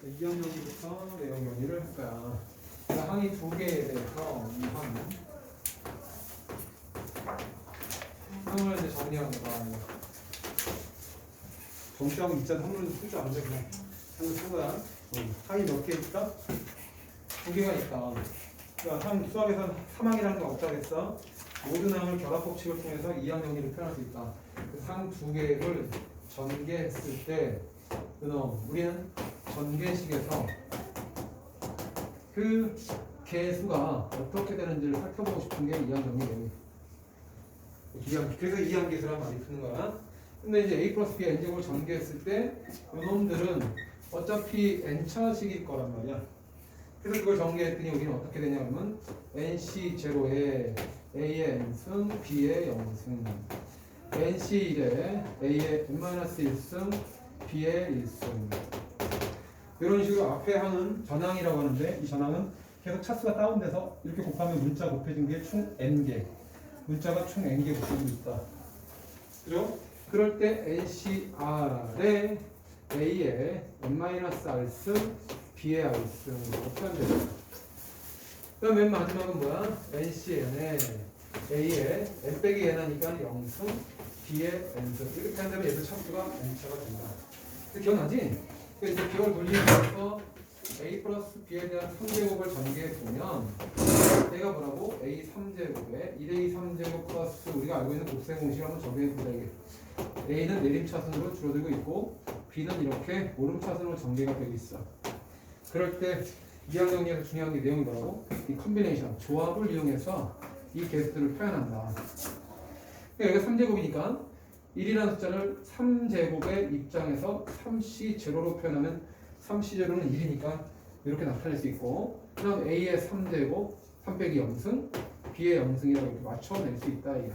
이항 정리부터 내용 정리를 할 거야. 항이 두 개에 대해서 이 항을 이제 정리한 거다. 정리하고 있잖아. 항을 쓸줄 아는데 그냥 항을 쓴 거야. 항이 몇 개 있다? 두 개가 있다. 그러니까 항 수학에서 3항이라는 게 없다고 했어. 모든 항을 결합 법칙을 통해서 이항 정리를 표현할 수 있다. 항 두 개를 전개했을 때 우리는 전개식에서 그 개수가 어떻게 되는지를 살펴보고 싶은 게 이항 정리예요. 그래서 이항 계수란 말이 쓰는 거야. 근데 이제 a 플러스 b n제곱을 전개했을 때 이놈들은 어차피 n차식일 거란 말이야. 그래서 그걸 전개했더니 우리는 어떻게 되냐 그러면 nc0에 a의 n승 b의 0승 nc1에 a의 n-1승 b의 1승 이런 식으로 앞에 항은 전항이라고 하는데 이 전항은 계속 차수가 다운돼서 이렇게 곱하면 문자 곱해진 게 총 n개 문자가 총 n개 곱해지고 있다. 그죠? 그럴 때 ncr에 a의 n-r승 b의 r승으로 표현됩니다. 그 다음 맨 마지막은 뭐야? ncn에 a의 n 빼기 n 하니까 0승 b의 n승 이렇게 표현되면 얘도 차수가 n차가 된다. 기억나지? 그래서 기억을 돌리면서 a 플러스 b에 대한 3제곱을 전개해보면 얘가 뭐라고? a 3제곱에 1a 3제곱 플러스 우리가 알고 있는 곱셈 공식을 한번 적용해보자. 이게 a는 내림차순으로 줄어들고 있고 b는 이렇게 오름차순으로 전개가 되고 있어. 그럴 때 이항 정리에서 중요한 게 내용이 뭐라고? 이 컨비네이션, 조합을 이용해서 이 개수들을 표현한다. 그러니까 여기가 3제곱이니까 1이라는 숫자를 3제곱의 입장에서 3c0로 표현하면 3c0는 1이니까 이렇게 나타낼 수 있고 그 다음 a의 3제곱 3 빼기 0승 b의 0승이라고 이렇게 맞춰낼 수 있다. 이게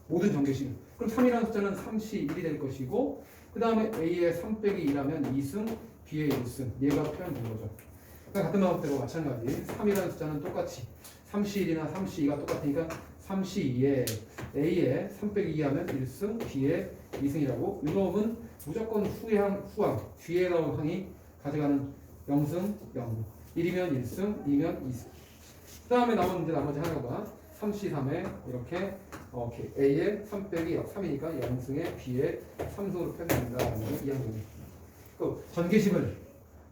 모든 전개식. 그럼 3이라는 숫자는 3c1이 될 것이고 그 다음에 a의 3 빼기 2라면 2승 b의 1승 얘가 표현된 거죠. 그러니까 같은 방법대로 마찬가지 3이라는 숫자는 똑같이 3c1이나 3c2가 똑같으니까 3c2에 a의 3 빼기 2 하면 1승 b의 2승이라고 이놈은 무조건 후항 뒤에 나온 항이 가져가는 0승 0 1이면 1승 2면 2승 그 다음에 나온 이제 나머지 하나가 뭐야? 3c3에 이렇게 a의 3 빼기 3이니까 0승에 b의 3승으로 표현된다는 게 이항 정리. 그 전개식을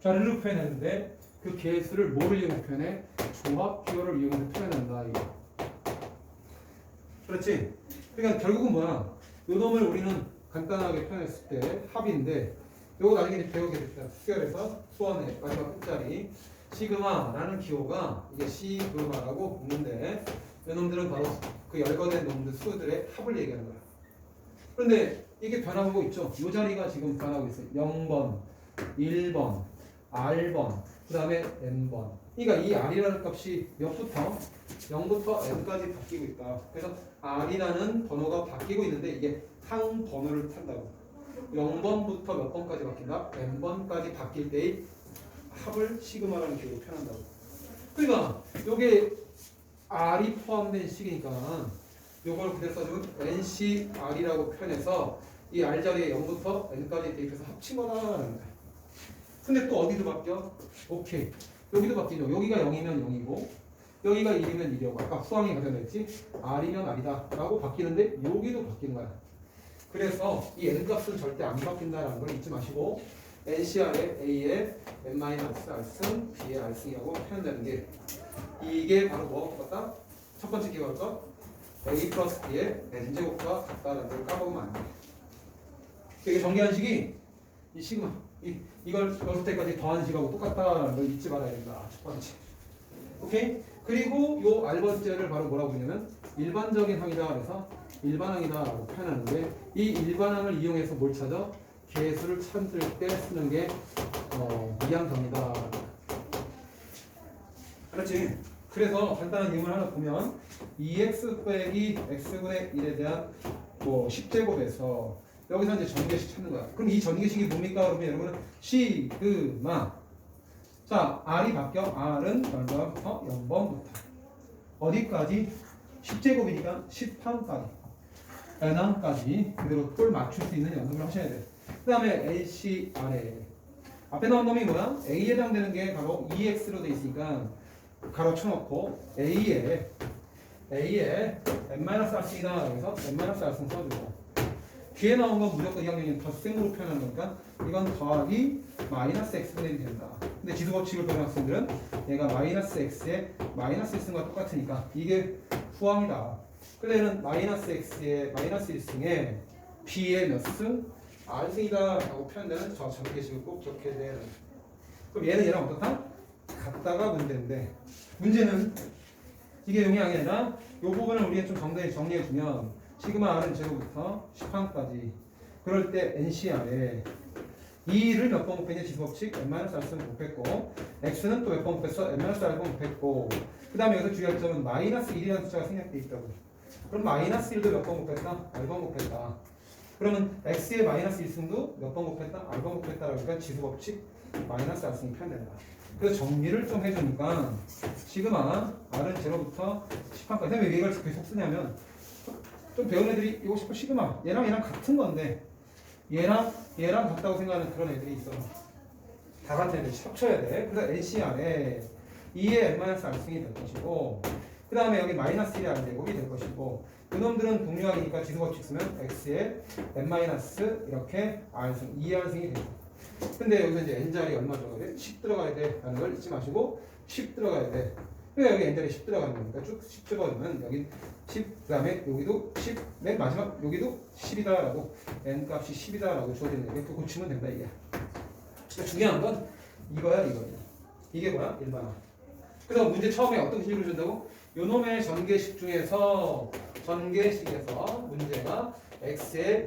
자르르 표현했는데 그 개수를 뭐를 이용해서 표현해? 조합 기호를 이용해서 표현한다. 이거. 그렇지? 그러니까 결국은 뭐야? 요 놈을 우리는 간단하게 표현했을 때 합인데 요거 나중에 배우게 됐다. 수결에서 수원의 마지막 끝자리 시그마라는 기호가 이게 시그마라고 붙는데 요 놈들은 바로 그 열거된 놈들 수들의 합을 얘기하는 거야. 그런데 이게 변하고 있죠. 요 자리가 지금 변하고 있어요. 0번, 1번, R번, 그 다음에 N번. 그러니까 이 R이라는 값이 몇부터? 0부터 N까지 바뀌고 있다. 그래서 R이라는 번호가 바뀌고 있는데 이게 항 번호를 탄다고. 0번부터 몇 번까지 바뀐다? N번까지 바뀔 때의 합을 시그마라는 기호로 표현한다고. 그러니까 요게 R이 포함된 식이니까 요걸 그대로 써주면 NCR이라고 표현해서 이 R 자리에 0부터 N까지 대입해서 합친 거다라는 거야. 근데 또 어디도 바뀌어? 오케이. 여기도 바뀌죠. 여기가 0이면 0이고 여기가 1이면 1이고 아까 수항이 가져냈지? R이면 R이다 라고 바뀌는데 여기도 바뀌는 거야. 그래서 이 N값은 절대 안 바뀐다라는 걸 잊지 마시고 NCR의 A의 n-R승 B의 R승이라고 표현되는 게 이게 바로 뭐가 똑같다? 첫 번째 기호가 A 플러스 B의 N제곱과 같다라는 걸 까먹으면 안 돼. 이게 전개한 식이 이 시그마 이걸 넣을 때까지 더한 식하고 똑같다라는 걸 잊지 말아야 된다. 첫 번째. 오케이? 그리고 요 R번째를 바로 뭐라고 부르냐면 일반적인 항이다. 그래서 일반항이다라고 표현하는데 이 일반항을 이용해서 뭘 찾아? 개수를 찾을 때 쓰는 게 이항정리다. 그렇지? 그래서 간단한 예문 하나 보면 2x 빼기 x분의 1에 대한 10제곱에서 여기서 이제 전개식 찾는 거야. 그럼 이 전개식이 뭡니까? 그러면 여러분은 시그마. 자, R이 바뀌어. R은 얼마부터? 0번부터. 어디까지? 10제곱이니까 10항까지. N항까지 그대로 꼴 맞출 수 있는 연습을 하셔야 돼. 그 다음에 NCR에 앞에 나온 놈이 뭐야? A에 해당되는 게 바로 EX로 돼 있으니까 가로 쳐놓고 A에 n-r승이다. 여기서 n-r승 써주고 뒤에 나온 건 무조건 이항량이 덧셈으로 표현한 거니까 이건 더하기 마이너스 x분의 1이 된다. 근데 지수법칙을 배운 학생들은 얘가 마이너스 x에 마이너스 1승과 똑같으니까 이게 후항이다. 그래서 얘는 마이너스 x에 마이너스 1승에 b의 몇 승? r승이다 라고 표현되는 저 전개식을 꼭 기억해야 돼. 그럼 얘는 얘랑 어떻다? 같다가 문제인데 문제는 이게 용량이 아니라 이 부분을 우리가 좀 정리해주면 시그마 r은 제로부터 10항까지 그럴 때 NCR에 2를 몇 번 곱했냐 지수법칙 n-r승 곱했고 x는 또 몇 번 곱했어? n-r번 곱했고 그 다음에 여기서 주의할 점은 마이너스 1이라는 숫자가 생략되어 있다고. 그럼 마이너스 1도 몇 번 곱했다? r번 곱했다. 그러면 x의 마이너스 1승도 몇 번 곱했다? r번 곱했다라고 하니까 지수법칙 마이너스 r승이 표현된다. 그래서 정리를 좀 해주니까 시그마 r은 제로부터 10항까지. 왜 이걸 계속 쓰냐면 좀 배운 애들이 이거 싶어 시그마 얘랑 같은 건데 얘랑 같다고 생각하는 그런 애들이 있어. 다 같은 애들 합쳐야 돼. 그래서 NCR에 2의 n-r승이 될 것이고 그 다음에 여기 마이너스 1의 r제곱이 될 것이고 그놈들은 동류항이니까 지수법칙 쓰면 x에 n- 이렇게 r승 2r승이 되죠. 근데 여기서 이제 n자리 얼마 들어가야 돼? 10 들어가야 돼 라는 걸 잊지 마시고 10 들어가야 돼. 그러니까 여기 n자리 10 들어가는 거니까 쭉 10 집어넣으면 여기 10, 그 다음에 여기도 10, 맨 마지막 여기도 10이다 라고 n 값이 10이다 라고 줘야 되는데 이렇게 고치면 된다 이게. 그러니까 중요한 건 이거야. 이게 뭐야? 일반화. 그래서 문제 처음에 어떤 식으로 준다고? 요놈의 전개식에서 문제가 x의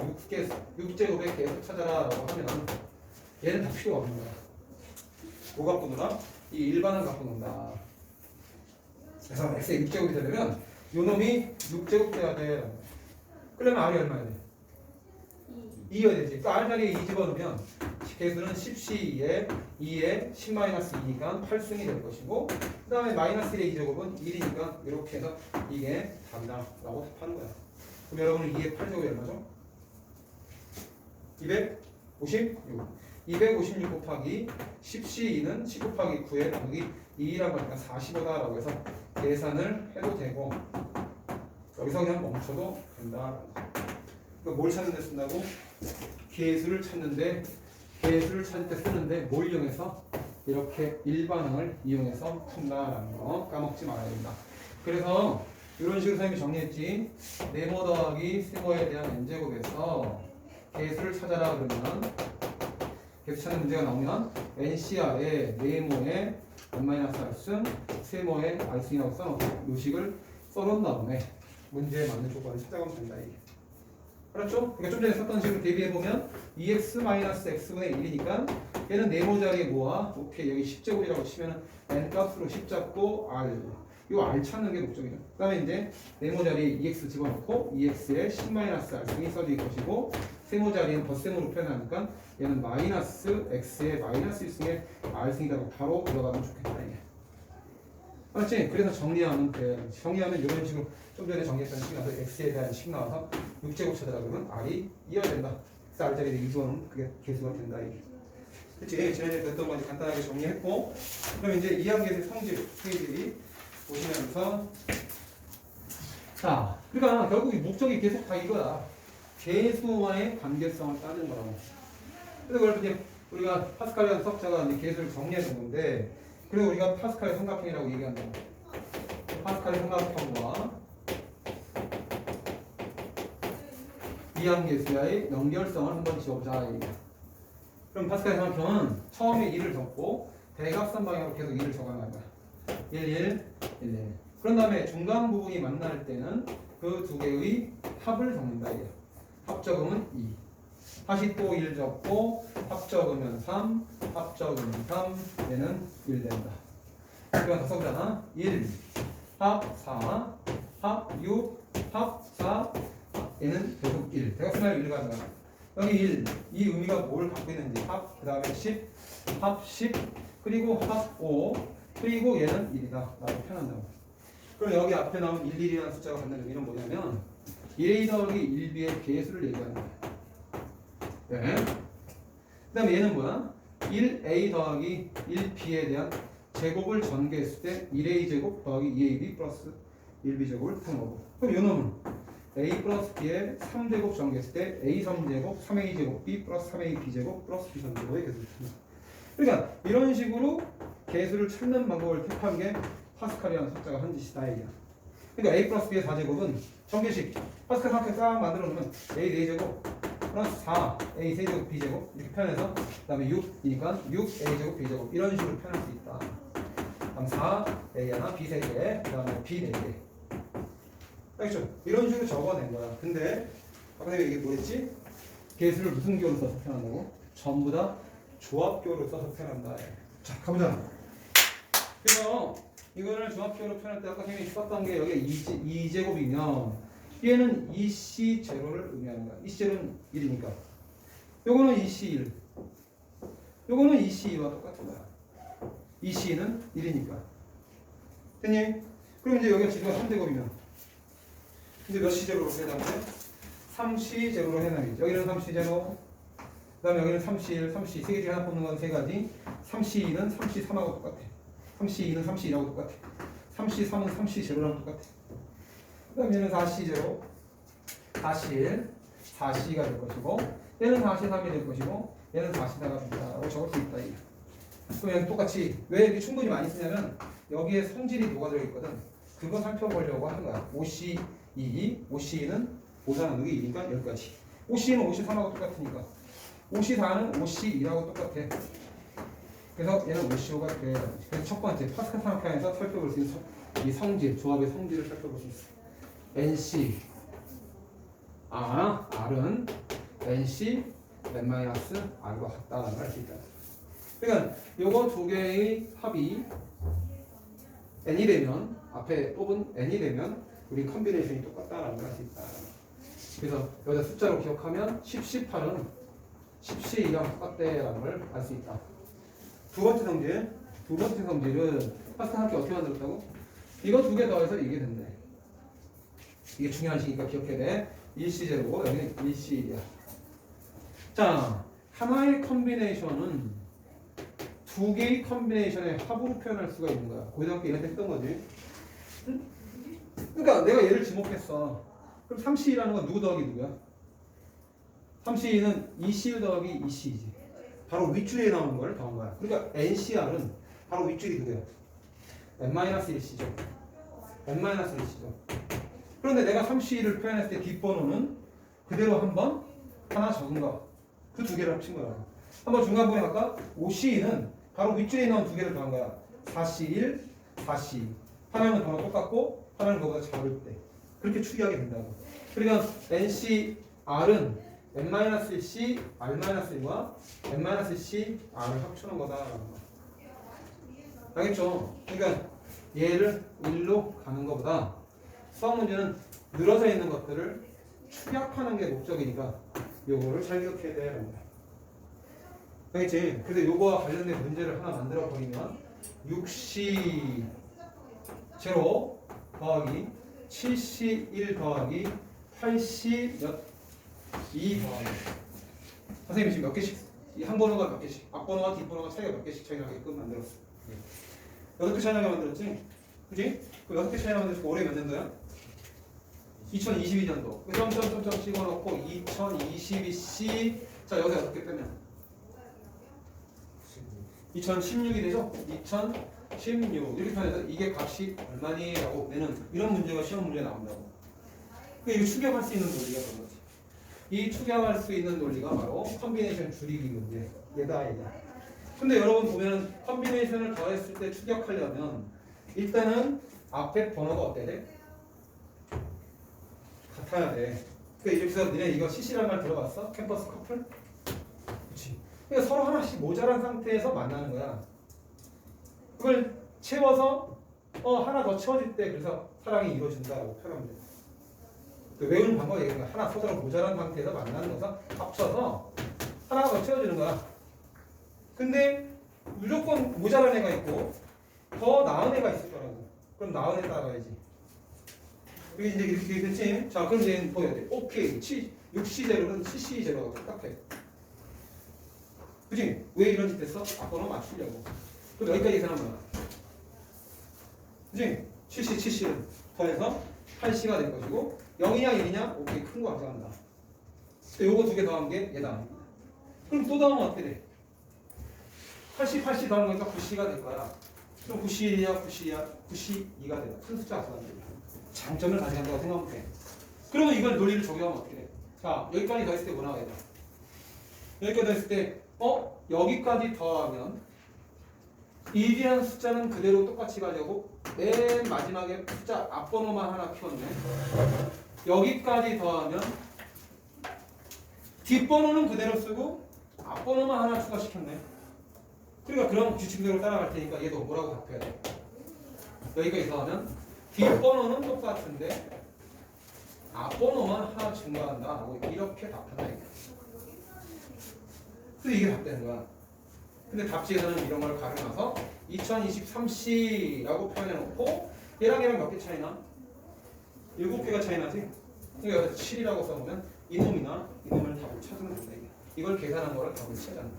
6제곱의 계속 찾아라 라고 하면 얘는 다 필요 없는 거야. 뭐 갖고 놀아? 이 일반을 갖고 논다. 그래서 x의 6제곱이 되려면 요놈이 6제곱 돼야 돼. 그러면 r이 얼마야 돼? 2여야 되지. 또 r 자리에 2 집어넣으면 개수는 10c에 2에 10-2니까 8승이 될 것이고 그 다음에 마이너스 1의 2제곱은 1이니까 이렇게 해서 이게 답이다 라고 답하는 거야. 그럼 여러분은 2의 8제곱이 얼마죠? 256. 256 곱하기 10c2는 10 곱하기 9에 나누기 2라고 하니까 45다 라고 해서 계산을 해도 되고 여기서 그냥 멈춰도 된다. 그러니까 뭘 찾는 데 쓴다고? 계수를 찾을 때 쓰는데 뭘 이용해서? 이렇게 일반항을 이용해서 푼다라는 거 까먹지 말아야 된다. 그래서 이런 식으로 선생님이 정리했지. 네모 더하기 세모에 대한 n제곱에서 계수를 찾아라 그러면 계수 찾는 문제가 나오면 NCR에 네모에 n-r승 세모에 r승이라고 써놓고 요식을 써놓은 다음에 문제에 맞는 조건을 찾아가면 된다 이게. 그렇죠? 그러니까 좀 전에 썼던 식으로 대비해보면 2x-x분의 1이니까 얘는 네모 자리에 모아 오케이 여기 10제곱이라고 치면 n 값으로 10 잡고 r 요 r 찾는 게 목적이죠. 그 다음에 이제 네모 자리에 2x 집어넣고 2x에 10-r승이 써질 것이고 세모 자리에는 덧셈으로 표현하니까 얘는 마이너스 x에 마이너스 1승에 r승이라고 바로 들어가면 좋겠다 이게. 맞지? 그래서 정리하면 돼. 정리하면 이런 식으로 좀 전에 정리했던 식이 나서 x에 대한 식 나와서 6제곱 찾으라 그러면 r이 2가 된다. 그래서 r 자리에 2집어넣으면 그게 계수가 된다 이게. 그치? 지난주에 됐던 거 간단하게 정리했고 그럼 이제 2학기에서 성질 보시면서 자, 그러니까 결국 이 목적이 계속 다 이거야. 계수와의 관계성을 따지는 거라고. 그래서 그걸 이제 우리가 파스칼이라는 수학자가 이제 계수를 정리해 준 건데, 그리고 우리가 파스칼의 삼각형이라고 얘기한다고. 파스칼의 삼각형과 이항계수와의 연결성을 한번 지어보자. 그럼 파스칼의 삼각형은 처음에 1을 적고 대각선 방향으로 계속 1을 적어가는 거야. 1, 1, 1. 그런 다음에 중간 부분이 만날 때는 그 두 개의 합을 적는다. 합 적으면 2. 다시 또 1 적고 합 적으면 3, 합 적으면 3, 얘는 1 된다. 이건 다 써보잖아. 1, 합 4, 합 6, 합 4, 얘는 계속 1. 대각선을 1 가는 거야. 여기 1, 이 의미가 뭘 갖고 있는지 합, 그 다음에 10, 합 10, 그리고 합 5, 그리고 얘는 1이다 라고 표현한다고. 그럼 여기 앞에 나온 1, 1이라는 숫자가 갖는 의미는 뭐냐면 1A 더하기 1B의 계수를 얘기하는 거야. 네. 그 다음에 얘는 뭐야? 1a 더하기 1b에 대한 제곱을 전개했을 때 1a 제곱 더하기 2ab 플러스 1b 제곱을 푸는 거고. 그럼 이 놈은 a 플러스 b의 3제곱 전개했을 때 a 3제곱 3a 제곱 b 플러스 3a b 제곱 플러스 b 3제곱의 개수를 푸는 거고. 그러니까 이런 식으로 개수를 찾는 방법을 택한 게 파스칼이라는 석자가 한 짓이다 얘기야. 그러니까 a 플러스 b의 4제곱은 전개식 파스칼 상태 싹 만들어 놓으면 a 4제곱 플러스 4 a 3제곱 b 제곱 이렇게 표현해서 그 다음에 6이니까 6 a 제곱 b 제곱 이런 식으로 표현할 수 있다. 그럼 4 a 하나 b 3개 그 다음에 b 4개. 알겠죠? 이런 식으로 적어낸 거야. 근데 아까 내가 이게 뭐였지? 개수를 무슨 교로 써서 표현한다고? 전부 다 조합교로 써서 표현한다. 자 가보자. 그래서 이거를 조합교로 표현할 때 아까 선생님이 썼던 게 여기 2제곱이면 얘는 2c 제로를 의미하는 거야. 2c 제로는 1이니까 요거는 2c1 요거는 2c2와 똑같은 거야. 2c는 1이니까 됐니? 그럼 이제 여기가 지수가 3제곱이면 이제 몇 c 제로로 해당돼? 3c 제로로 해당이지. 여기는 3c 제로 그 다음에 여기는 3c1, 3c 3개 중에 하나 뽑는 건 3가지 3c2는 3c3하고 똑같아. 3c2는 3c1하고 똑같아. 3c3은 3c 제로랑 똑같아. 그 다음에 얘는 4c 제로 4c1, 4c가 될 것이고 얘는 4c3이 될 것이고 얘는 4c4가 된다라고 적을 수 있다. 그럼 얘는 똑같이 왜 이렇게 충분히 많이 쓰냐면 여기에 성질이 뭐가 들어있거든. 그거 살펴보려고 하는 거야. 5c2, 5c는 5사 나누기 2니까 여기까지 5c는 53하고 똑같으니까 54는 5c2라고 똑같아. 그래서 얘는 55가 돼. 그래서 첫 번째 파스칼 삼각형에서 살펴볼 수 있는 이 성질, 조합의 성질을 살펴볼 수 있어. NC R은 NC n-R과 같다라는 걸 알 수 있다. 그러니까 요거 두 개의 합이 n이 되면 앞에 뽑은 n이 되면 우리 컨비네이션이 똑같다라는 걸 알 수 있다. 그래서 여기다 숫자로 기억하면 10, 18은 10c이랑 똑같대라는 걸 알 수 있다. 두 번째 성질은 파스칼 함께 어떻게 만들었다고? 이거 두 개 더해서 이게 된대. 이게 중요한 식이니까 기억해야 돼. 1c 제로고 여기는 1c1이야. 자, 하나의 컨비네이션은 두 개의 컨비네이션의 합으로 표현할 수가 있는 거야. 고등학교 이런 때 했던 거지. 응? 그러니까 내가 얘를 지목했어. 그럼 3c라는 건 누구 더하기 누구야? 3c는 2c 더하기 2c이지. 바로 윗줄에 나오는 걸 더한 거야. 그러니까 NCR은 바로 윗줄이 누구야? n-1c죠. n-1c죠. 그런데 내가 3c를 표현했을 때 뒷번호는 그대로 한번 하나 적은 거. 그 두 개를 합친 거야. 한번 중간 부분에 갈까? 5c는 바로 윗줄에 나온 두 개를 더한 거야. 4c1, 4c. 하나는 번호 똑같고 하나는 그거보다 작을 때. 그렇게 추리하게 된다고. 그러니까 NCR은 n-1c, r-1과 n-c, r을 합쳐놓은 거다라는 거. 알겠죠? 그러니까 얘를 1로 가는 것보다 수학 문제는 늘어져 있는 것들을 축약하는 게 목적이니까 요거를 잘 기억해야 돼. 알겠지? 그래서 요거와 관련된 문제를 하나 만들어 버리면 6c 제로 더하기 7c1 더하기 8c 몇 2 더하기 선생님이 지금 몇 개씩 이 한 번호가 몇 개씩 앞번호와 뒷번호가 차이가 몇 개씩 차이 나게끔 만들었어. 6개 차이 나게 만들었지? 그지? 그 6개 차이 나게 만들었고 올해 몇 년도야? 2022년도. 점점점점 찍어놓고 2022C 자 여기서 6개 빼면 2016이 되죠? 2016 이렇게 표현해서 이게 값이 얼마니? 라고 내는 이런 문제가 시험 문제에 나온다고. 그러니까 이거 추격할 수 있는 논리가 그런 거지. 이 추격할 수 있는 논리가 바로 컨비네이션 줄이기 문제. 얘다. 근데 여러분 보면 컨비네이션을 더했을 때 추격하려면 일단은 앞에 번호가 어때야 돼? 같아야 돼. 그러니까 이렇게 해서 니네 이거 CC라는 말 들어봤어? 캠퍼스 커플? 그치. 그러니까 서로 하나씩 모자란 상태에서 만나는 거야. 그걸 채워서 하나 더 채워질 때 그래서 사랑이 이루어진다라고 표현하면 돼. 그 외우는 방법이 얘기하는 거야. 하나 서로 모자란 상태에서 만나는 거서 합쳐서 하나가 더 채워지는 거야. 근데 무조건 모자란 애가 있고 더 나은 애가 있을 거라고. 그럼 나은 애 따라가야지. 이게 이제 이렇게 됐지? 자, 그럼 이제 보여야 돼. 오케이. 6C 제로는 7C 제로가 똑같아. 그지? 왜 이런 짓 했어? 앞번호 맞추려고. 그럼 여기까지 계산한 거야. 그지? 70을 더해서 8C가 될 것이고 0이냐 1이냐? 오케이, 큰 거 가져간다. 요거 두 개 더한 게 얘다. 그럼 또 더하면 어떻게 돼? 80 더하는 거니까 9C가 될 거야. 그럼 9C1이냐 9C2가 돼. 큰 숫자 앞서 장점을 가져간다고 생각하면 돼. 그러면 이걸 논리를 적용하면 어떻게 돼? 자, 여기까지 더했을 때 뭐 나와야 돼? 여기까지 더했을 때 여기까지 더하면 1이라는 숫자는 그대로 똑같이 가려고 맨 마지막에 숫자 앞번호만 하나 키웠네. 여기까지 더하면 뒷번호는 그대로 쓰고 앞번호만 하나 추가시켰네. 그러니까 그런 규칙대로 따라갈 테니까 얘도 뭐라고 바꿔야 돼? 여기까지 더하면 뒷번호는 똑같은데 앞번호만 하나 증가한다 하고 이렇게 답한다. 그래서 이게 답되는 거야. 근데 답지에서는 이런 걸 가려놔서 2023C라고 표현해놓고 얘랑 몇 개 차이나? 7개가 차이나지? 그러니까 7이라고 써보면 이놈이나 이놈을 답을 찾으면 된다. 이걸 계산한 거를 답을 찾아낸다.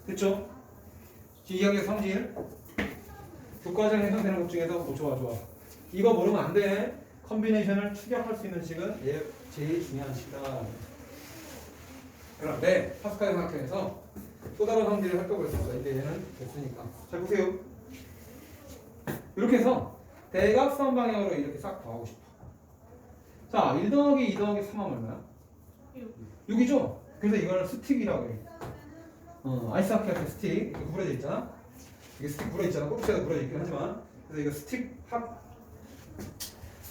됐죠? 이야기의 성질 교과서에 해당되는 것 중에서 좋아. 이거 모르면 안 돼. 컨비네이션을 추격할 수 있는 식은 얘 제일 중요한 식이다. 그런데 파스칼 삼각형에서 또 다른 성질을 할 거고 했었어. 이제 얘는 됐으니까. 잘 보세요. 이렇게 해서 대각선 방향으로 이렇게 싹 더하고 싶어. 자, 1 더하기 2 더하기 3하면 얼마야? 6이죠? 그래서 이걸 스틱이라고 해. 아이스하키 할 때 스틱 이렇게 구부러져 있잖아. 이게 스틱 구부러져 있잖아. 꼭지가 구부러져 있긴 하지만 그래서 이거 스틱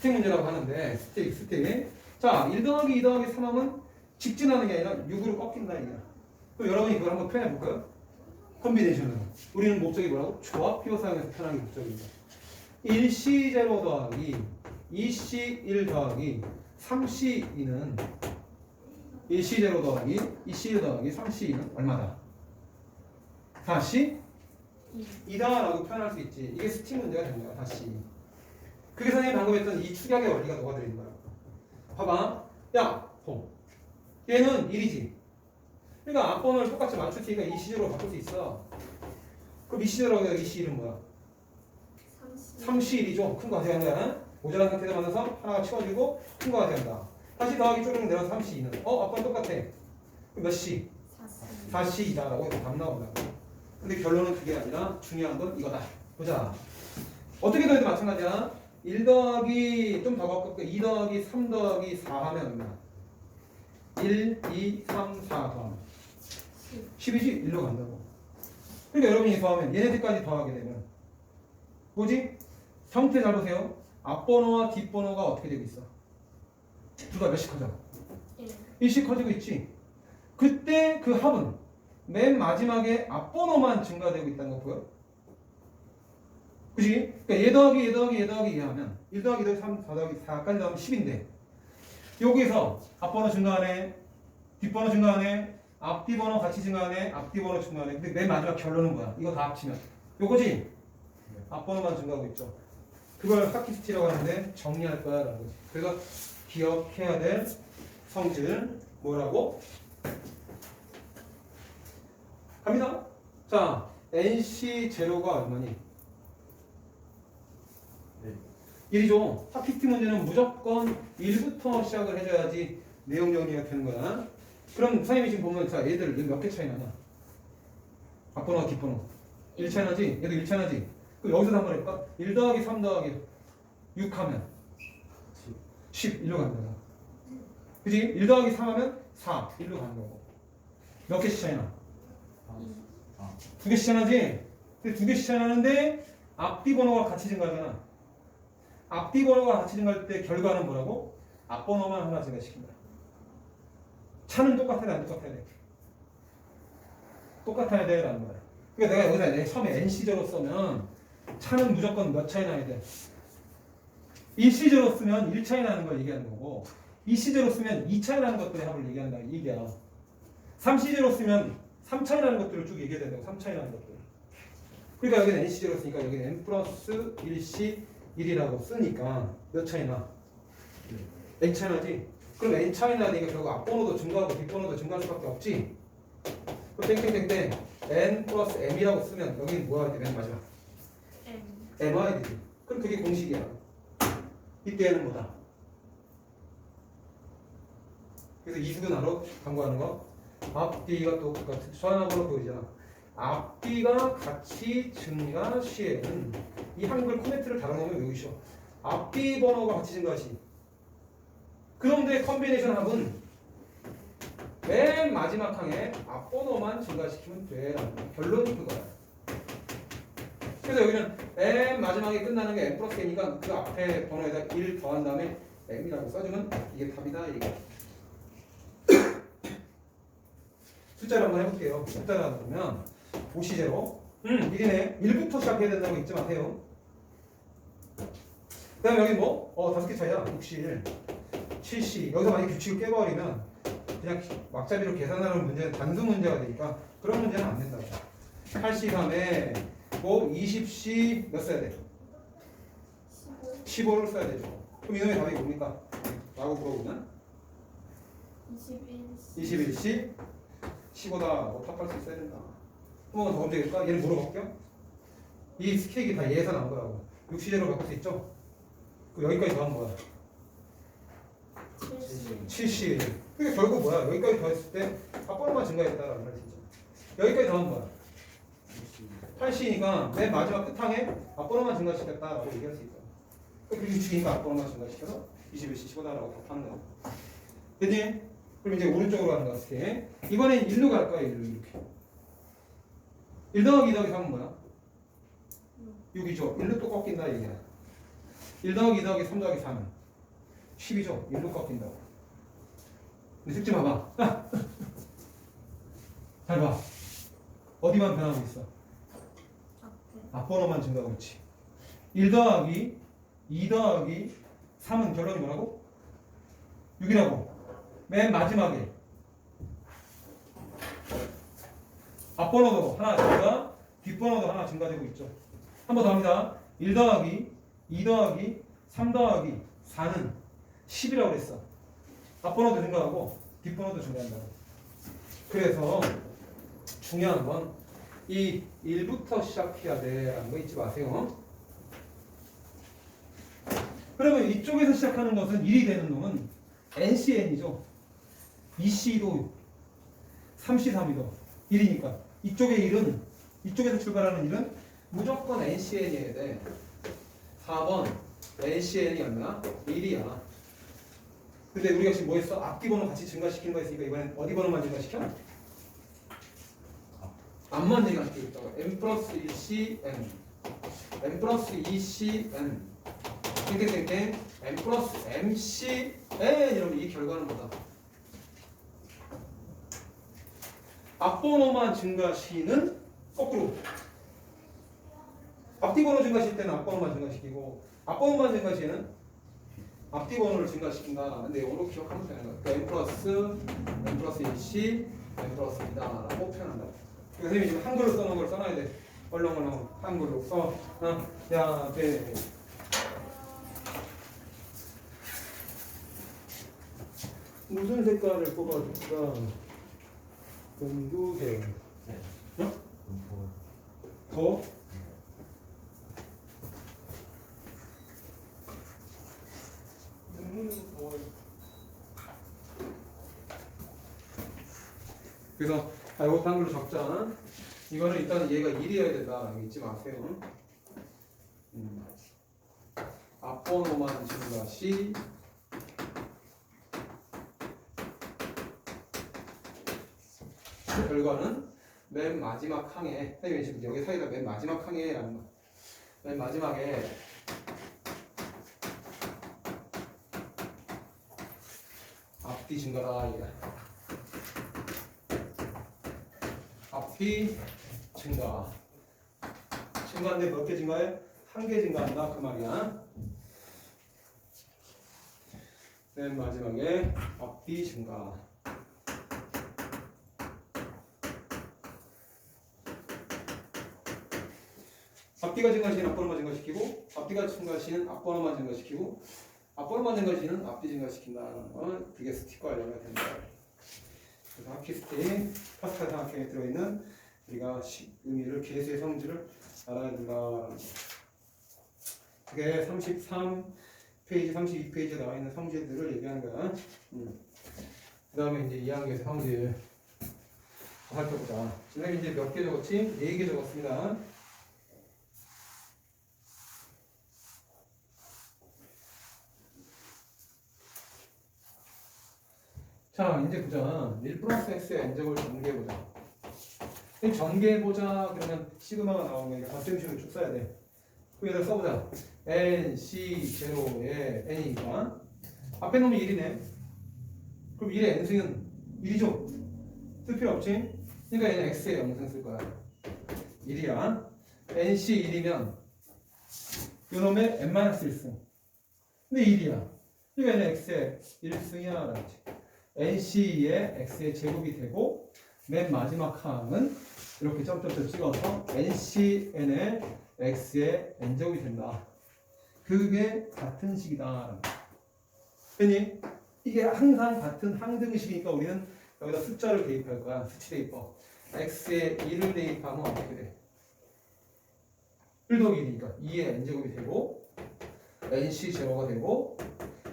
문제라고 하는데 스틱. 자, 1 더하기 2 더하기 3하면 직진하는 게 아니라 6으로 꺾인다 이거야. 그럼 여러분이 그걸 한번 표현해 볼까요? 컨비네이션으로. 우리는 목적이 뭐라고? 조합비호 사용해서 표현하는 게 목적입니다. 1C0 더하기 2C1 더하기 3C2는 1C0 더하기 2C1 더하기 3C2는 얼마다? 4C? 2다 라고 표현할 수 있지. 이게 스틱 문제가 되는 거야. 다시. 그게 선생님이 방금 했던 이 축약의 원리가 녹아들어있는 거야. 봐봐. 야, 얘는 1이지. 그러니까 앞번호를 똑같이 맞출 테니까 2C0로 바꿀 수 있어. 그럼 2C0라고 해서 2C1은 뭐야? 3C1이죠. 큰 거 가져간 거야. 모자란 상태에서 만나서 하나가 치워지고 큰 거 가져간다. 다시 더하기 쪼르륵 내려서 3C2는 아빠는 똑같아. 그럼 몇 C? 4C이다라고 해서 답 나온다. 근데 결론은 그게 아니라 중요한 건 이거다. 보자. 어떻게 더해도 마찬가지야. 1 더하기 좀 더 바꿀게. 2 더하기 3 더하기 4 하면 얼마야? 1, 2, 3, 4 더하면 10이지? 1로 간다고. 그러니까 여러분이 더하면 얘네들까지 더하게 되면 뭐지? 형태 잘 보세요. 앞번호와 뒷번호가 어떻게 되고 있어? 둘 다 몇씩 커져? 1씩 커지고 있지? 그때 그 합은 맨 마지막에 앞번호만 증가되고 있다는 거 보여? 그치? 그러니까 얘 더하기 얘 하면 1 더하기 2 더하기 3, 4 더하기 4까지 더하면 10인데 여기서 앞번호 증가하네, 뒷번호 증가하네, 앞뒤번호 같이 증가하네, 앞뒤번호 증가하네. 근데 맨 마지막 결론은 뭐야? 이거 다 합치면 요거지? 앞번호만 증가하고 있죠. 그걸 하키스티라고 하는데 정리할 거야 라는 거지. 그래서 기억해야 될 성질 뭐라고? 갑니다. 자, NC0가 얼마니? 1이죠. 하키스티 문제는 무조건 1부터 시작을 해줘야지 내용 정리가 되는 거야. 그럼 선생님이 지금 보면 자, 얘들 몇 개 차이 나냐? 앞번호와 뒷번호 1 차이 나지? 얘도 1 차이 나지? 그럼 여기서 한번 해볼까? 1 더하기 3 더하기 6 하면 10, 1로 가는 거야. 그치? 1 더하기 3 하면 4, 1로 가는 거고. 몇 개씩 차이 나? 2개씩 차이 나지? 근데 2개씩 차이 나는데 앞뒤 번호가 같이 증가하잖아. 앞뒤 번호가 같이 증가할 때 결과는 뭐라고? 앞번호만 하나 증가시킨다. 차는 똑같아야 돼, 안 똑같아야 돼? 똑같아야 돼 라는 거야. 그러니까 내가 여기다 처음에 NC제로 쓰면 차는 무조건 몇 차이 나야 돼? 1C제로 쓰면 1 차이 나는 걸 얘기하는 거고 2C제로 쓰면 2 차이 나는 것들의 합을 얘기한다. 이 얘기야. 3C제로 쓰면 3 차이 나는 것들을 쭉 얘기해야 된다고. 3 차이 나는 것들. 그러니까 여기는 NC제로 쓰니까 여기는 N 플러스 1C1이라고 쓰니까 몇 차이 나? N 차이 나지? 그럼 N 차이 나니까 결국 앞번호도 증가하고 뒷번호도 증가할 수밖에 없지? 또 땡땡땡땡 n 플러스 m이라고 쓰면 여기는 뭐가 돼? 맨 마지막 m 와야 되지. 그럼 그게 공식이야. 이때는 뭐다? 그래서 이수근하로 강구하는 거 앞뒤가 또 수환하고로 보이잖아. 앞뒤가 같이 증가 시에는 이 한글 코멘트를 달아놓으면 외우셔. 앞뒤 번호가 같이 증가 시. 그놈들의 컨비네이션 합은 맨 마지막 항에 앞번호만 증가시키면 돼라는 거야. 결론이 그거야. 그래서 여기는 맨 마지막에 끝나는 게 m 플러스 n이니까 그 앞에 번호에다 1 더한 다음에 m이라고 써주면 이게 답이다 이거. 숫자를 한번 해볼게요. 숫자를 하다 보면 보시제로 1이네. 1부터 시작해야 된다고 잊지 마세요. 그 다음에 여기 뭐? 5개 차이야. 60, 70. 여기서 만약에 규칙을 깨버리면 그냥 막자비로 계산하는 문제는 단수 문제가 되니까 그런 문제는 안 된다. 8C3에 뭐 20C 몇 써야 돼? 15를 써야 되죠. 그럼 이놈의 답이 뭡니까? 라고 물어보면 21C 15다. 뭐 탑할 수 있어야 된다. 한 번만 더 검색해볼까? 얘를 물어볼게요. 이 스케일이 다 얘에서 나온 거라고. 6시제로 바꿀 수 있죠? 그럼 여기까지 더하면 뭐야? 70. 그러니까 결국 뭐야? 여기까지 더했을 때 앞번호만 증가했다라는 말이죠. 여기까지 더하면 뭐야? 80이니까 맨 마지막 끝항에 앞번호만 증가시켰다라고 얘기할 수 있다. 그게 60이니까 앞번호만 증가시켜서 21C 15다라고 답하는 거야. 됐니? 그럼 이제 오른쪽으로 가는 거 같아. 이번엔 1로 갈 거야. 1로 이렇게. 1 더하기 2 더하기 3은 뭐야? 6이죠. 1로 또 꺾인다 얘기야. 1 더하기 2 더하기 3 더하기 4는 10이죠. 1로 꺾인다고. 근데 숙제 봐봐. 잘 봐. 어디만 변하고 있어? 앞번호만 증가하고 있지. 1 더하기 2 더하기 3은 결론이 뭐라고? 6이라고. 맨 마지막에 앞번호도 하나 증가, 뒷번호도 하나 증가되고 있죠. 한 번 더 합니다. 1 더하기 2 더하기 3 더하기 4는 10이라고 그랬어. 앞번호도 증가하고 뒷번호도 증가한다고. 그래서 중요한 건 이 1부터 시작해야 돼라는 거 잊지 마세요. 그러면 이쪽에서 시작하는 것은 1이 되는 놈은 NCN이죠. 2C도 3C3이도 1이니까 이쪽의 1은 이쪽에서 출발하는 1은 무조건 NCN이어야 돼. 4번 NCN이 얼마야? 1이야. 근데 우리가 지금 뭐 했어? 앞뒤 번호 같이 증가시키는 거 했으니까 이번엔 어디 번호만 증가시켜? 앞만 증가시키겠다고. M 플러스 2C N M 플러스 2C N 땡땡땡땡 M 플러스 MC N 이러면 이 결과는 뭐다? 앞번호만 증가시는 거꾸로. 앞뒤 번호 증가시킬 때는 앞번호만 증가시키고 앞번호만 증가시에는 앞뒤 번호를 증가시킨다라는 내용으로 기억하면 되는 거예요. 그러니까 M 플러스 1C, M 플러스 2다라고 표현한다. 선생님이 지금 한글로 써놓은 걸 써놔야 돼. 얼렁얼렁 한글로 써. 야, 네. 무슨 색깔을 뽑아줄까? 공두색. 어? 더? 그래서 이거 한글로 적자. 이거는 일단 얘가 1이어야 된다. 잊지 마세요. 앞번호만 증가시 결과는 맨 마지막 항에 선생님이 지금 여기 사이다 맨 마지막 항에라는 거. 맨 마지막에 앞뒤 증가다 이게. 앞뒤 증가. 증가인데 몇 개 증가해? 1개 증가한다 그 말이야. 맨 마지막에 앞뒤 증가. 앞뒤가 증가시는 앞번호만 증가시키고 앞뒤가 증가시는 앞번호만 증가시키고 앞번호만 증가시는 앞뒤 증가시킨다는 건 그게 스티커 알려면 된다. 그래서 하키스틱 파스칼 삼각형에 들어있는 우리가 의미를 계수의 성질을 알아야 된다. 그게 33페이지, 32페이지에 나와 있는 성질들을 얘기하는 거야. 그 다음에 이제 2학기에서 성질 살펴보자. 선생님 이제 몇 개 적었지? 4개 적었습니다. 자, 이제 보자. 1 플러스 x의 n제곱을 전개해보자. 전개해보자 그러면 시그마가 나오면 괄점식을 쭉 써야 돼. 그럼 여기다 써보자. n, c, 제로에 n이니까 앞에 놈이 1이네. 그럼 1의 n승은 1이죠? 쓸 필요 없지? 그러니까 얘는 x의 영승 쓸 거야. 1이야. nc 1이면 요놈의 n-1승. 근데 1이야. 그러니까 얘는 x의 1승이야. 라지. nc의 x의 제곱이 되고 맨 마지막 항은 이렇게 점점점 찍어서 ncn의 x의 n제곱이 된다. 그게 같은 식이다. 됐니? 이게 항상 같은 항등식이니까 우리는 여기다 숫자를 대입할 거야. 수치 대입법. x에 1을 대입하면 어떻게 돼? 1 더하기 1이니까 2의 n제곱이 되고 nc 제로가 되고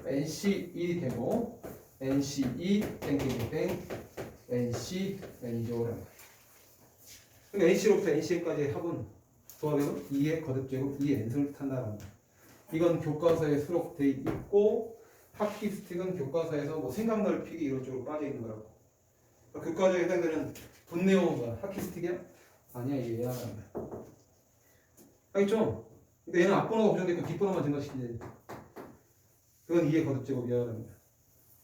nc 1이 되고 nc 2 땡땡땡 nc n제곱이란 말이야. 그러니까 nc로부터 nc까지의 합은 조합은 2의 거듭제곱 2의 n승을 뜻한다는 거야. 이건 교과서에 수록되어 있고 하키스틱은 교과서에서 뭐 생각 넓히기 이런 쪽으로 빠져 있는 거라고. 교과서에 해당되는 본 내용은 뭐야? 하키스틱이야? 아니야, 이게 얘야. 알겠죠? 근데 얘는 앞번호가 고정돼 있고 뒷번호만 증가시키지. 그건 2의 거듭제곱이야.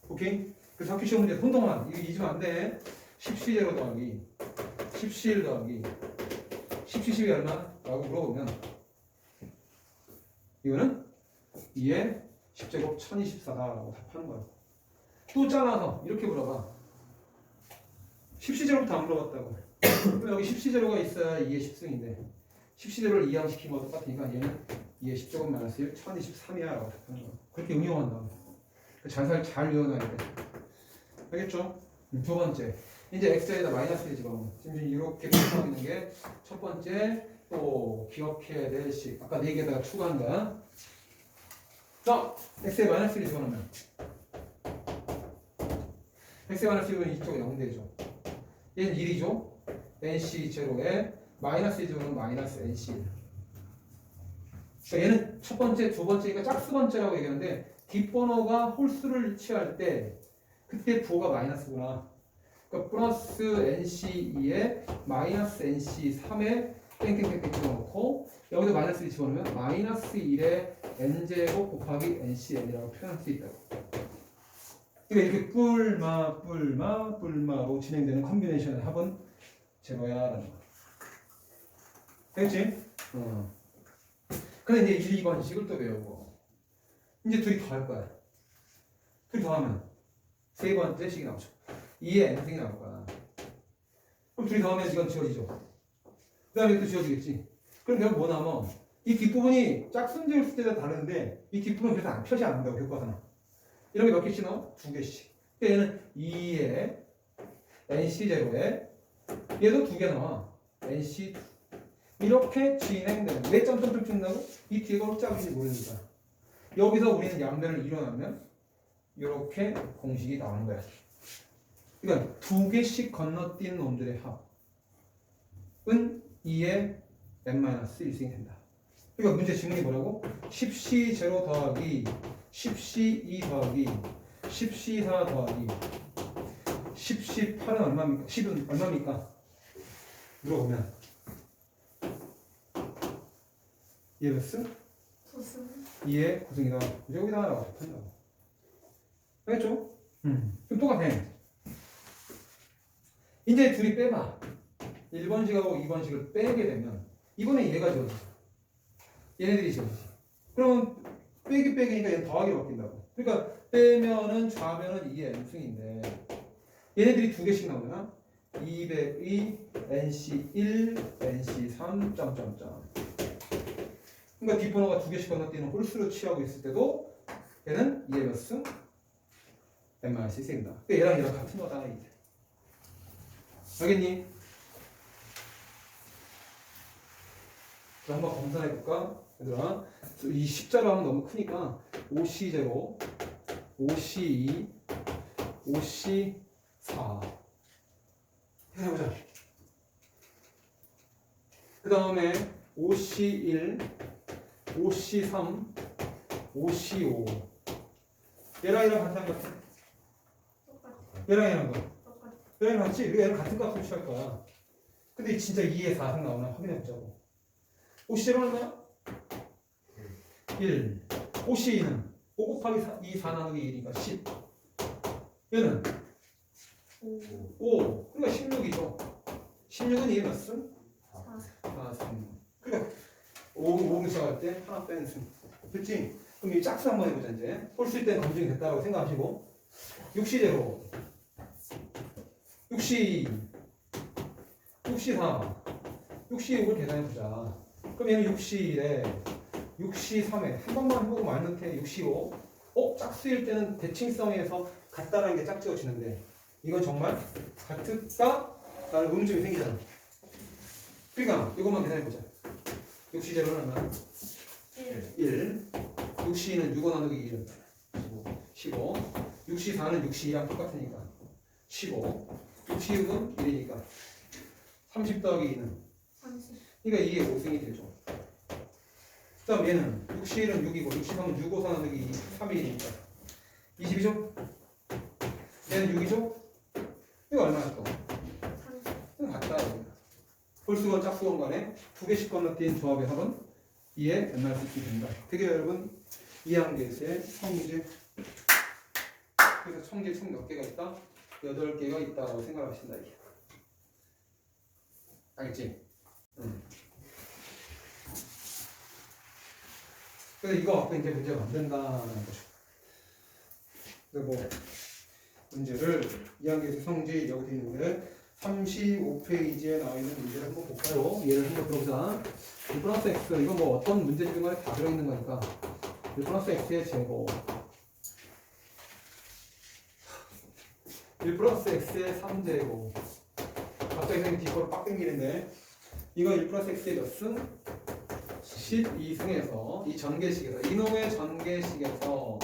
오케이? 그래서 학교 시험 문제 혼동만 이거 잊으면 안 돼. 10C 제로 더하기 10C1 더하기 10C10이 얼마? 라고 물어보면 이거는 2의 10제곱 1024다라고 답하는 거야. 또 잘라서 이렇게 물어봐. 10C제로부터 안 물어봤다고. 그럼 여기 10C제로가 있어야 2의 10승인데 10C제로를 이항시킨 거 똑같으니까 얘는 2의 10제곱 마이너스 1 1023이야 라고 답하는 거야. 그렇게 응용한다. 잘 외워놔야 돼. 알겠죠? 두 번째. 이제 x에다 마이너스를 집어넣어. 지금 이렇게 표현하고 있는 게 첫 번째 또 기억해야 될 식. 아까 4개에다가 추가한 거야. 자, x에 마이너스를 집어넣으면 x에 마이너스 1은 이쪽에 0되죠. 얘는 1이죠. nc 제로에 마이너스 1 집어넣으면 마이너스 nc. 그러니까 얘는 첫 번째, 두 번째니까 짝수 번째라고 얘기하는데 뒷번호가 홀수를 취할 때 그때 부호가 마이너스구나. 그러니까 플러스 nc2에 마이너스 nc3에 땡땡땡땡 집어넣고 여기다 마이너스 1 집어넣으면 마이너스 1에 n제곱 곱하기 ncn이라고 표현할 수 있다고. 그러니까 이렇게 뿔마로 진행되는 컨비네이션의 합은 제로야 라는 거. 됐지? 근데 이제 1, 2번 식을 또 외우고 이제 둘이 더할 거야. 둘이 더하면 세 번째 식이 나오죠. 2의 n승이 나올 거야. 그럼 둘이 더하면 이건 지워지죠. 그 다음에 또 지워지겠지. 그럼 결국 뭐 남아? 이 뒷부분이 짝순지를 쓸 때가 다른데 이 뒷부분은 그래서 안 표시 안 한다고 교과서는. 이런 게 몇 개씩 나와? 2개씩. 그러니까 얘는 2의 nc0에 얘도 2개 나와. nc2. 이렇게 진행되는. 왜 점점점 찍는다고? 이 뒤에가 짝인지 모르니까. 여기서 우리는 양변을 이뤄내면 이렇게 공식이 나오는 거야. 그러니까 2개씩 건너뛴 놈들의 합은 2의 n-1승이 된다. 그러니까 문제 지문이 뭐라고? 10C0 더하기 10C2 더하기 10C4 더하기 10C8은 얼마입니까? 10은 얼마입니까? 물어보면 얘 몇 승? 9승. 2의 9승이다. 여기다 라고 답한다고. 알겠죠? 그럼 똑같아. 이제 둘이 빼봐. 1번식하고 2번식을 빼게 되면 이번에 얘가 지워지죠. 얘네들이 지워지지. 그러면 빼기니까 얘는 더하기로 바뀐다고. 그러니까 빼면은 좌변은 2의 n승인데 얘네들이 2개씩 나오잖아. 202 nc1 nc3 점점점. 그러니까 뒷번호가 2개씩 건너뛰는 홀수로 취하고 있을 때도 얘는 2의 몇 승? n-1승이다. 그러니까 얘랑 같은 거다 이제. 알겠니? 자, 한번 검사해볼까? 얘들아, 이 십자로 하면 너무 크니까 5C0, 5C2, 5C4 해보자. 그 다음에 5C1, 5C3, 5C5 얘랑 얘랑 같은 거 같아? 얘랑 얘랑 거 얘랑 같지? 얘랑 같은 값을 취할 거야. 근데 진짜 2에 4가 나오나 확인해보자고. 5C0는 얼마야? 1 5C2는 5 곱하기 2, 4 나누기 1이니까 10 얘는 5 그러니까 16이죠. 16은 이게 몇 승? 4승. 그러니까 5 시작할 때 하나 빼는 승. 그렇지? 그럼 이 짝수 한번 해보자 이제. 홀수일 때는 검증이 됐다고 생각하시고 6C0 6C2 6C4 6C6을 계산해보자. 그럼 얘는 6C1에 6C3에 한 번만 해보고 마이너스 6C5 짝수일 때는 대칭성에서 같다라는 게 짝지어지는데 이건 정말 같을까? 라는 의문점이 생기잖아. 그러니까 이것만 계산해보자. 6C0는 얼마야? 1 6C2는 6원 나누기 1은 15 6C4는 6C2랑 똑같으니까 15 6C6은 1이니까 30 더하기 2는 30. 그러니까 이게 5승이 되죠. 그 다음 얘는 6C1은 6이고 6C3은 6, 5, 4 나누기 3이니까 22죠? 얘는 6이죠? 이거 얼마야 또? 30. 이거 같다. 홀수건 짝수건 간에 두 개씩 건너뛴 조합의 합은 2에 맨날 쓰게 된다. 되게 여러분 2항계수의 성질 그래서 성질 총 몇 개가 있다? 8개가 있다라고 생각하신다 이게. 알겠지? 그래서 이거 갖고 이제 문제 만든다는 거죠. 근데 뭐 문제를 2항계수 성질 여기 돼 있는데 35페이지에 나와 있는 문제를 한번 볼까요? 얘를 한번 들어보자. 1 플러스 x 이건 뭐 어떤 문제집인 간에 다 들어있는 거니까 1 플러스 x의 제곱 1 플러스 x의 3제곱 갑자기 생긴 뒷거로 빡 당기는데 이거 1 플러스 x의 몇 승? 12승에서 이 전개식에서 이놈의 전개식에서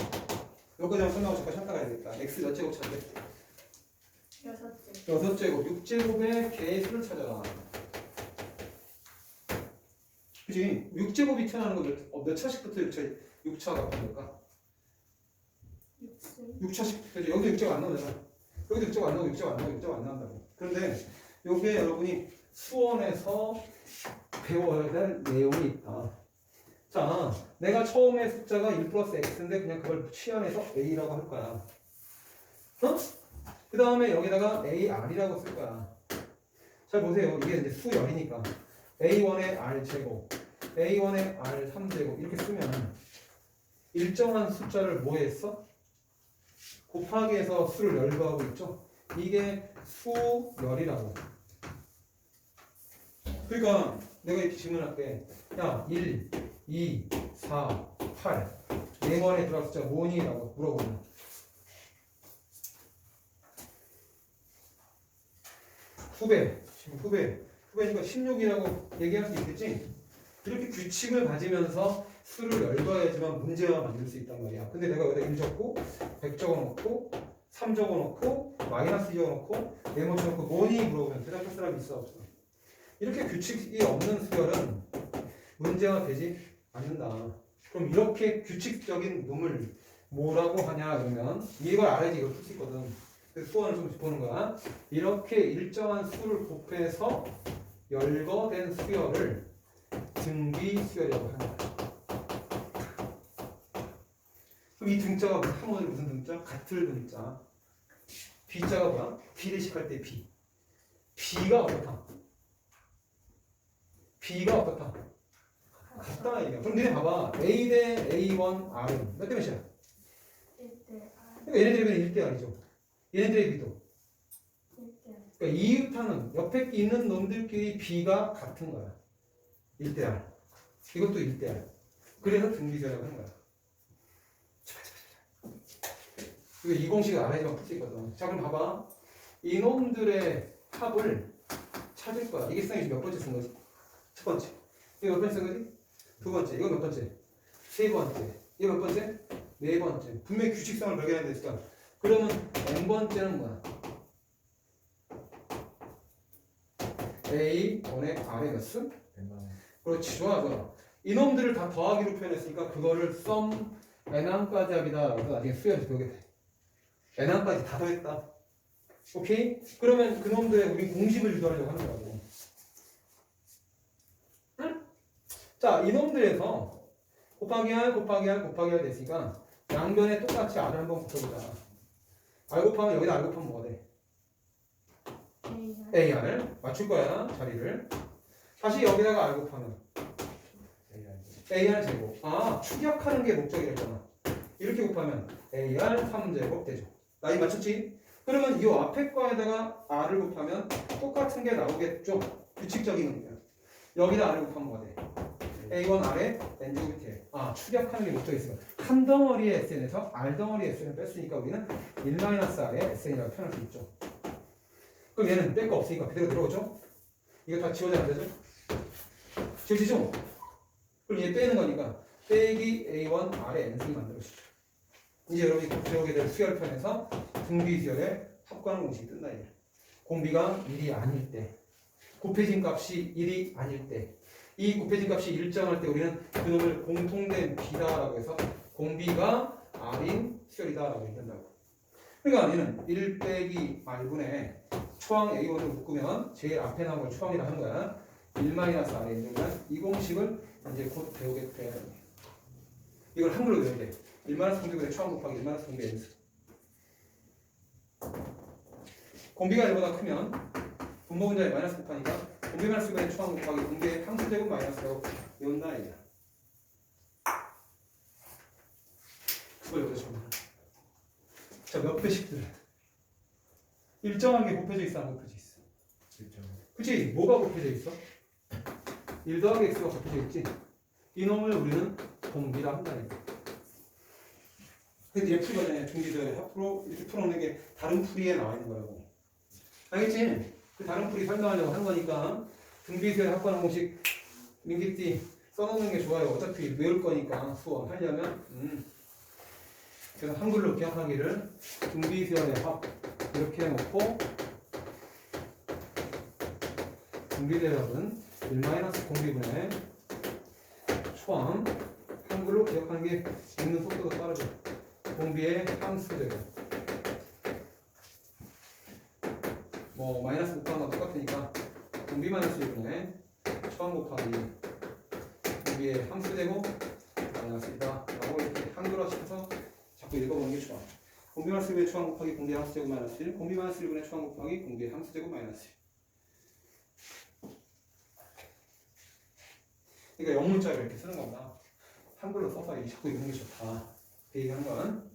여기까지 한번 끝나고 잠깐 가야 되겠다. x 몇 제곱 찾게? 6째. 6제곱 6제곱의 개수를 찾아라. 그치? 6제곱이 튀어나오는 거 몇 차씩부터 6차가 될까? 6승. 6차씩 그치? 여기도 6제곱 안 나오잖아. 여기도 6제곱 안 나오고 6제곱 안 나오고 6제곱 안 나온다고. 그런데 요게 여러분이 수원에서 배워야 될 내용이 있다. 자, 내가 처음에 숫자가 1 플러스 x인데 그냥 그걸 치환해서 a라고 할 거야. 어? 그 다음에 여기다가 ar이라고 쓸 거야. 잘 보세요. 이게 이제 수열이니까 a1의 r 제곱, a1의 r 3제곱 이렇게 쓰면 일정한 숫자를 뭐 했어? 곱하기 해서 수를 열거하고 있죠. 이게 수열이라고. 그러니까 내가 이렇게 질문할게. 야, 1, 2, 4, 8 네 번에 들어갈 숫자가 뭐니? 라고 물어보면 후배니까 16이라고 얘기할 수 있겠지? 이렇게 규칙을 가지면서 수를 열거해야지만 문제와 만들 수 있단 말이야. 근데 내가 여기다 1 적고 100 적어놓고 3 적어놓고 마이너스 적어놓고 네모 적어놓고 뭐니? 물어보면 대답할 사람이 있어 없어? 이렇게 규칙이 없는 수열은 문제가 되지 않는다. 그럼 이렇게 규칙적인 놈을 뭐라고 하냐 그러면 이걸 알아야지 이걸 풀 수 있거든. 그래서 수원을 좀 보는 거야. 이렇게 일정한 수를 곱해서 열거된 수열을 등비 수열이라고 하는 거야. 그럼 이 등자가 한문이 무슨 등자? 같을 등자. B자가 뭐야? 비례식할 때 B. B가 어떻다? B가 어떻다? 같다 이게. 그럼 니네 봐봐. A 대 A1 R은 몇 대 몇이야? 1대 R. 그러니까 얘네들이 1대 R이죠. 얘네들의 B도. 1대 R. 그러니까 이웃하는 옆에 있는 놈들끼리 B가 같은 거야. 1대 R. 이것도 1대 R. 그래서 등비수열이라고 하는 거야. 이거 이 공식을 알아야지만 풀 수 있거든. 자 그럼 봐봐. 이놈들의 합을 찾을 거야. 이게 수상이 지금 몇 번째 쓴 거지? 첫 번째. 이거 몇 번째 쓴 거지? 두 번째. 이거 몇 번째? 세 번째. 이거 몇 번째? 네 번째. 분명히 규칙성을 발견해야 되니까. 그러면 n번째는 뭐야? A1의 R의 몇 수? 그렇지, 좋아, 좋아. 이놈들을 다 더하기로 표현했으니까 그거를 썸 n항까지 합이다. 그래서 나중에 수열에서 배우게 돼. n항까지 다 더했다. 오케이? 그러면 그놈들의 우리 공식을 유도하려고 하는 거라고. 응? 자, 이놈들에서 곱하기 R, 곱하기 R, 곱하기 R 됐으니까 양변에 똑같이 R을 한번 붙여보자. R 곱하면 여기다 R 곱하면 뭐가 돼? AR 맞출 거야, 자리를. 다시 여기다가 R 곱하면 AR 제곱. 아, 축약하는 게 목적이랬잖아. 이렇게 곱하면 AR 3제곱 되죠. 나이 맞췄지? 그러면 이 앞에 거에다가 R을 곱하면 똑같은 게 나오겠죠? 규칙적인 거니까. 여기다 R을 곱하면 뭐가 돼? A1 R에 N제곱이 돼. 아, 축약하는 게 목적이 있으면 한 덩어리의 SN에서 R 덩어리의 SN을 뺐으니까 우리는 1-R의 SN이라고 표현할 수 있죠. 그럼 얘는 뺄 거 없으니까 그대로 들어오죠? 이거 다 지워져야 안 되죠? 지워지죠? 그럼 얘 빼는 거니까 빼기 A1 R의 N승이 만들어지죠. 이제 여러분이 곧 배우게 될 수열편에서 등비수열의 합관 공식이 뜬다. 이게. 공비가 1이 아닐 때, 곱해진 값이 1이 아닐 때, 이 곱해진 값이 일정할 때 우리는 그놈을 공통된 B다라고 해서 공비가 R인 수열이다라고 얘기한다고. 그러니까 얘는 1 빼기 R분의 초항 A1을 묶으면 제일 앞에 나온 걸 초항이라 하는 거야. 1-R의 인정이란 이 공식을 이제 곧 배우게 돼야 돼. 이걸 한글로 외워야 돼. 1-공비분의 초항 곱하기 1-공비의 N수. 공비가 1보다 크면 분모 분자에 마이너스 곱하니까 공비 마이너스 1분의 초항 곱하기 공비의 함수제곱 마이너스라고 외운다 이거야. 그걸 여기서 적는 거야. 자, 몇 배씩 들어? 일정하게 곱해져 있어, 안 곱해져 있어? 그치? 뭐가 곱해져 있어? 1 더하기 x가 곱해져 있지? 이놈을 우리는 공비라 한다. 근데 얘 풀거든요. 중기절 앞으로 이렇게 풀어놓는 게 다른 풀이에 나와 있는 거라고. 알겠지? 그 다른 풀이 설명하려고 하는 거니까 등비수열 합관 공식 민기띠 써놓는 게 좋아요. 어차피 외울 거니까 수업 하려면. 그래서 한글로 기억하기를 등비수열의 합 이렇게 해놓고 등비대합은 1-공비분의 초항 한글로 기억하는 게 읽는 속도가 빠르죠. 공비의 함수제곱 뭐 마이너스 곱하는 거 똑같으니까 공비 마이너스 1분의 초항 곱하기 공비의 함수제곱 마이너스 1이다 라고 이렇게 한글화 시켜서 자꾸 읽어보는 게 좋아. 공비 마이너스 1분의 초항 곱하기 공비의 함수제곱 마이너스 1 공비 마이너스 1분의 초항 곱하기 공비의 함수제곱 마이너스 1. 그러니까 영문자를 이렇게 쓰는 거구나. 한글로 써서 자꾸 읽는 게 좋다. 그 얘기하는 건.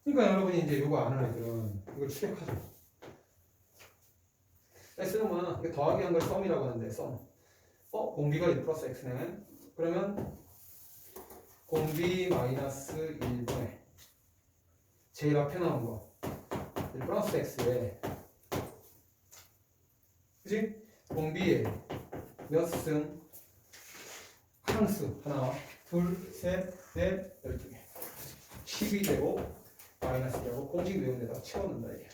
그러니까 여러분이 이제 이거 아는 애들은 이걸 추격하죠. S는 뭐야? 이게 더하기 한 걸 썸이라고 하는데 썸. 공비가 1 플러스 X네. 그러면 공비 마이너스 1분의 제일 앞에 나온 거 1 플러스 X에 그치? 공비에 몇 승? 항수 하나, 둘, 셋, 넷, 12개 12제곱 마이너스 제곱 공식 외운 데다가 채워넣는다 이게.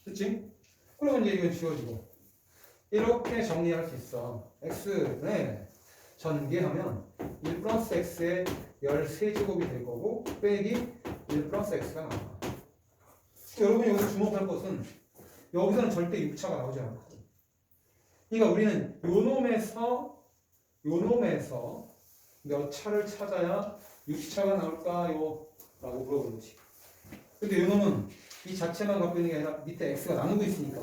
그치? 그러면 이제 이건 지워지고 이렇게 정리할 수 있어. X네 전개하면 1 플러스 X의 13제곱이 될 거고 빼기 1 플러스 X가 나와. 여러분이 여기서 주목할 것은 여기서는 절대 6차가 나오지 않거든. 그러니까 우리는 요놈에서 몇 차를 찾아야 6차가 나올까요? 라고 물어보는 거지. 근데 요놈은 이 자체만 갖고 있는 게 아니라 밑에 X가 나누고 있으니까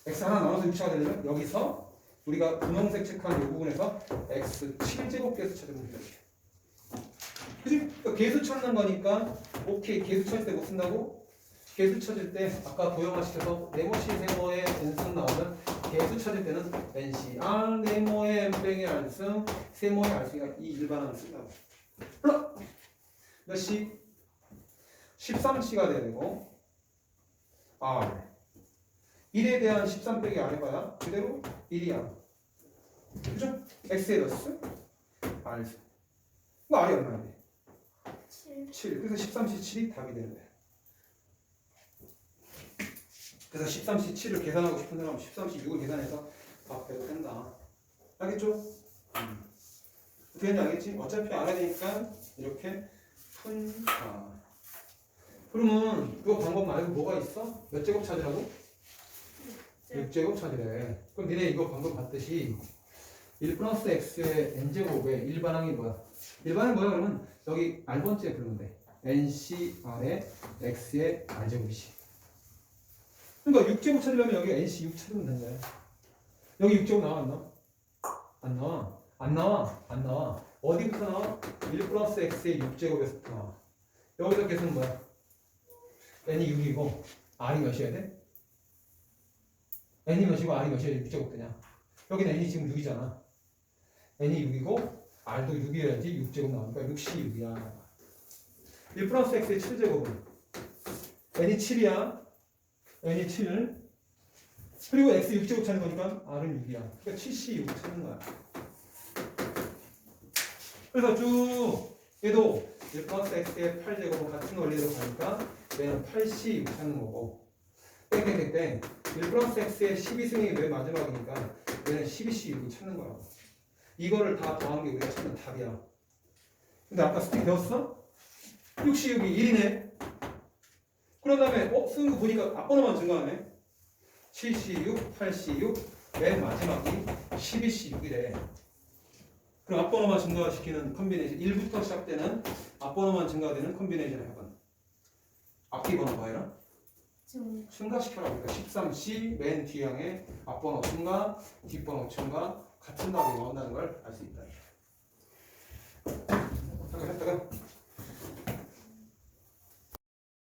X 하나 나눠서 6차가 되려면 여기서 우리가 분홍색 체크한 이 부분에서 X 7제곱 계수 찾으면 되죠. 그치? 그러니까 계수 찾는 거니까 오케이 계수 찾을 때 뭐 쓴다고? 계수 찾을 때 아까 도형화 시켜서 네모시 세모의 n승 나오면 계수 찾을 때는 NCR 네모의 n뱅의 r승 세모의 r승이가 이 일반항을 쓴다고. 플러스 몇 시? 13C가 돼야 되고 R 1에 대한 13 빼기 R 해봐야 그대로 1이야. 그죠? X에 넣었어? R 이거 R이 얼마인데? 7. 7. 그래서 13C7이 답이 되는 거야. 그래서 13C7을 계산하고 싶은 사람은 13C6을 계산해서 답해도 된다. 알겠죠? 어떻게 했는지 알겠지? 어차피 알아야 되니까 이렇게 푼다. 그러면 그거 방법 말고 뭐가 있어? 몇 제곱 찾으라고? 6제곱 찾으래. 그럼 니네 이거 방금 봤듯이 1 플러스 x의 n제곱의 일반항이 뭐야? 일반항이 뭐야 그러면 여기 r번째 부르면 돼. ncr의 x의 r제곱이지. 그러니까 6제곱 찾으려면 여기 nc 6 찾으면 되는 거야. 여기 6제곱 나와 안 나와? 안 나와. 안 나와. 안 나와. 어디부터 나와? 1 플러스 x의 6제곱에서부터 나와. 여기서 계속 뭐야? n이 6이고 r이 몇이어야 돼? n이 몇이고 r이 몇이어야 6제곱 되냐? 여기는 n이 지금 6이잖아. n이 6이고 r도 6이어야지 6제곱 나오니까 6이 6이야. 1 플러스 x의 7제곱은 n이 7이야. n이 7. 그리고 x 6제곱 찾는 거니까 r은 6이야. 그러니까 7c 6 찾는 거야. 그래서 쭉 얘도 1 플러스 x의 8제곱은 같은 원리로 가니까 얘는 8c 6 찾는 거고 땡땡땡땡 1 플러스 x의 12승이 맨 마지막이니까 얘는 12c 6을 찾는 거야. 이거를 다 더한 게 우리가 찾는 답이야. 근데 아까 스틱 배웠어? 6c 6이 1이네. 그런 다음에 쓰는 거 보니까 앞번호만 증가하네. 7c 6, 8c 6, 맨 마지막이 12c 6이래. 그럼 앞번호만 증가시키는 컨비네이션 1부터 시작되는 앞번호만 증가되는 컨비네이션을 해봐. 앞뒤 번호 뭐해라? 증가시켜라. 그러니까 13C 맨 뒤향에 앞번호 증가, 뒷번호 증가 같은 답이 나온다는 걸 알 수 있다.